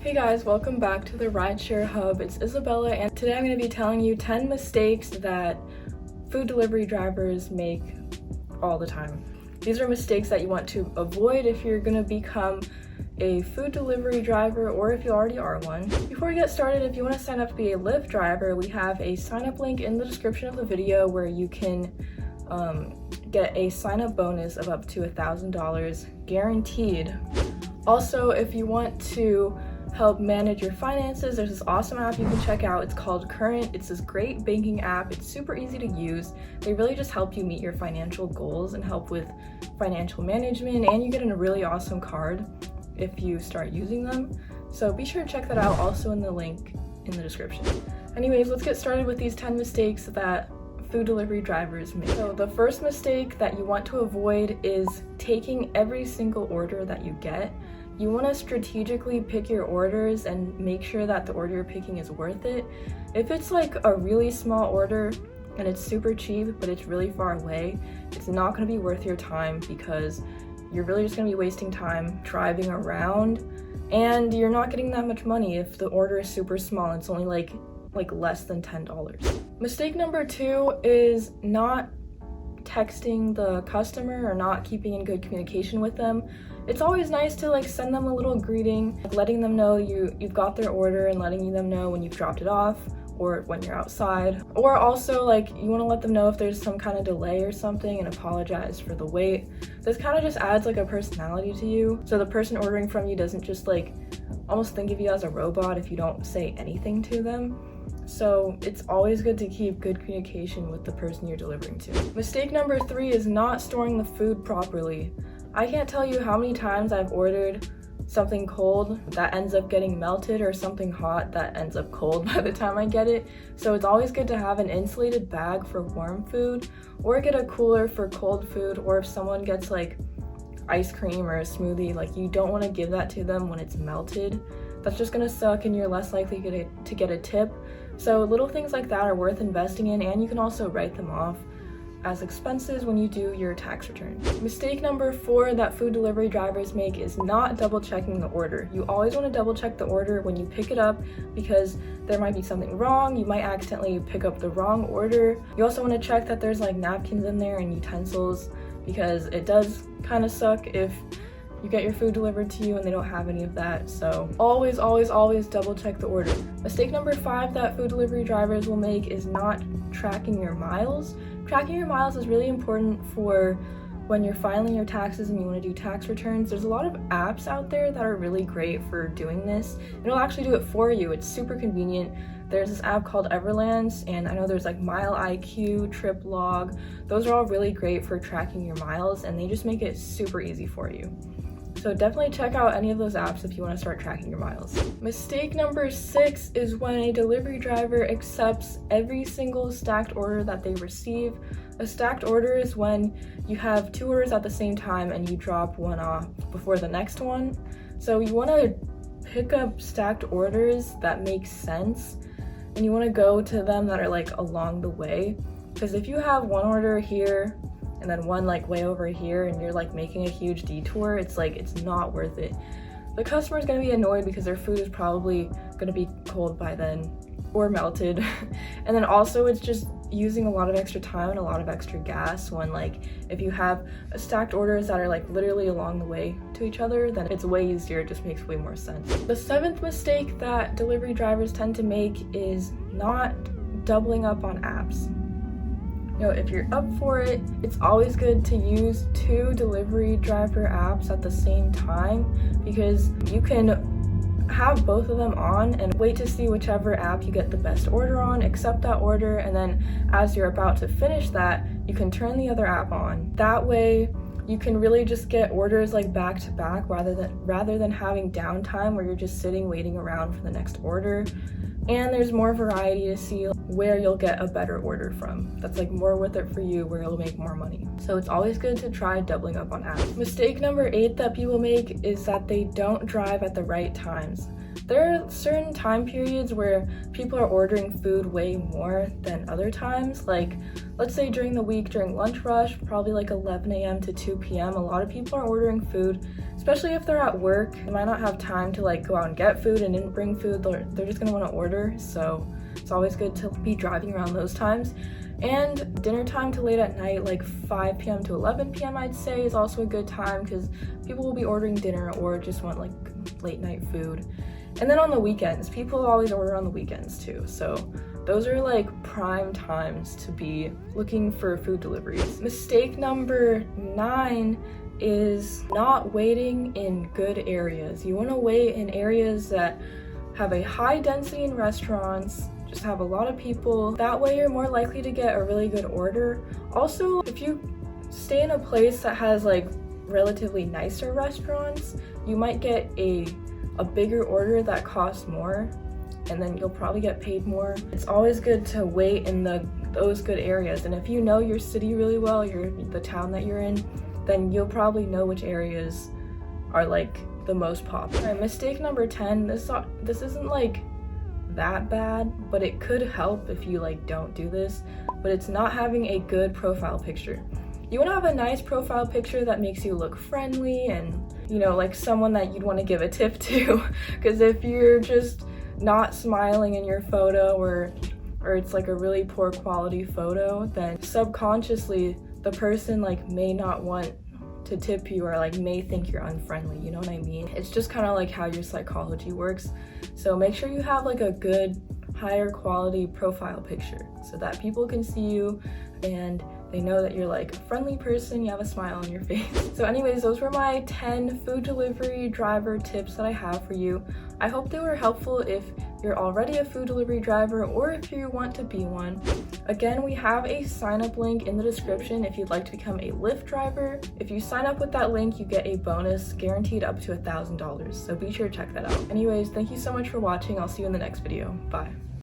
Hey guys, welcome back to the Rideshare Hub. It's Isabella, and today I'm going to be telling you 10 mistakes that food delivery drivers make all the time. These are mistakes that you want to avoid if you're going to become a food delivery driver or if you already are one. Before we get started, if you want to sign up to be a Lyft driver, we have a sign up link in the description of the video where you can get a sign up bonus of up to $1,000 guaranteed. Also, if you want to help manage your finances, there's this awesome app you can check out. It's called Current. It's this great banking app. It's super easy to use. They really just help you meet your financial goals and help with financial management, and you get a really awesome card if you start using them. So be sure to check that out, also in the link in the description. Anyways, let's get started with these 10 mistakes that food delivery drivers make. So the first mistake that you want to avoid is taking every single order that you get. You want to strategically pick your orders and make sure that the order you're picking is worth it. If it's like a really small order and it's super cheap but it's really far away, it's not going to be worth your time because you're really just going to be wasting time driving around and you're not getting that much money if the order is super small. It's only like less than $10. Mistake number 2 is not texting the customer or not keeping in good communication with them. It's always nice to send them a little greeting, letting them know you've got their order and letting them know when you've dropped it off or when you're outside. Or also you want to let them know if there's some kind of delay or something and apologize for the wait. This kind of just adds a personality to you, so the person ordering from you doesn't just almost think of you as a robot if you don't say anything to them. So it's always good to keep good communication with the person you're delivering to. Mistake number 3 is not storing the food properly. I can't tell you how many times I've ordered something cold that ends up getting melted or something hot that ends up cold by the time I get it. So it's always good to have an insulated bag for warm food or get a cooler for cold food, or if someone gets ice cream or a smoothie, you don't want to give that to them when it's melted. That's just gonna suck and you're less likely to get a tip. So little things like that are worth investing in, and you can also write them off as expenses when you do your tax return. Mistake number 4 that food delivery drivers make is not double checking the order. You always want to double check the order when you pick it up because there might be something wrong. You might accidentally pick up the wrong order. You also want to check that there's napkins in there and utensils, because it does kind of suck if you get your food delivered to you and they don't have any of that. So always double check the order. Mistake number 5 that food delivery drivers will make is not tracking your miles. Tracking your miles is really important for when you're filing your taxes and you want to do tax returns. There's a lot of apps out there that are really great for doing this. It'll actually do it for you. It's super convenient. There's this app called Everlance, and I know there's Mile IQ, Trip Log. Those are all really great for tracking your miles, and they just make it super easy for you. So definitely check out any of those apps if you want to start tracking your miles. Mistake number 6 is when a delivery driver accepts every single stacked order that they receive. A stacked order is when you have 2 orders at the same time and you drop one off before the next one. So you want to pick up stacked orders that make sense, and you want to go to them that are along the way, because if you have one order here and then one way over here and you're making a huge detour, it's not worth it. The customer's gonna be annoyed because their food is probably gonna be cold by then or melted. And then also it's just using a lot of extra time and a lot of extra gas when if you have stacked orders that are literally along the way to each other, then it's way easier. It just makes way more sense. The 7th mistake that delivery drivers tend to make is not doubling up on apps. If you're up for it, it's always good to use 2 delivery driver apps at the same time, because you can have both of them on and wait to see whichever app you get the best order on, accept that order, and then as you're about to finish that, you can turn the other app on. That way you can really just get orders back to back rather than having downtime where you're just sitting waiting around for the next order. And there's more variety to see where you'll get a better order from. That's more worth it for you, where you'll make more money. So it's always good to try doubling up on apps. Mistake number 8 that people make is that they don't drive at the right times. there are certain time periods where people are ordering food way more than other times. Like, let's say during the week, during lunch rush, probably like 11 a.m. to 2 p.m., a lot of people are ordering food, especially if they're at work. They might not have time to like go out and get food and didn't bring food. They're just gonna want to order, so it's always good to be driving around those times. And dinner time to late at night, like 5 p.m. to 11 p.m. I'd say is also a good time, because people will be ordering dinner or just want like late night food. And then on the weekends, people always order on the weekends too, so those are like prime times to be looking for food deliveries. Mistake number 9 is not waiting in good areas. You want to wait in areas that have a high density in restaurants, just have a lot of people. That way you're more likely to get a really good order. Also, if you stay in a place that has like relatively nicer restaurants, you might get a bigger order that costs more, and then you'll probably get paid more. It's always good to wait in those good areas, and if you know your city really well, the town that you're in, then you'll probably know which areas are like the most popular. Alright, mistake number 10, this isn't like that bad, but it could help if you like don't do this, but it's not having a good profile picture. You want to have a nice profile picture that makes you look friendly and, you know, like someone that you'd want to give a tip to, because if you're just not smiling in your photo or it's like a really poor quality photo, then subconsciously the person like may not want to tip you or like may think you're unfriendly, you know what I mean? It's just kind of like how your psychology works. So make sure you have like a good higher quality profile picture so that people can see you and they know that you're like a friendly person, you have a smile on your face. So anyways, those were my 10 food delivery driver tips that I have for you. I hope they were helpful if you're already a food delivery driver or if you want to be one. Again, we have a sign up link in the description if you'd like to become a Lyft driver. If you sign up with that link, you get a bonus guaranteed up to $1,000. So be sure to check that out. Anyways, thank you so much for watching. I'll see you in the next video. Bye.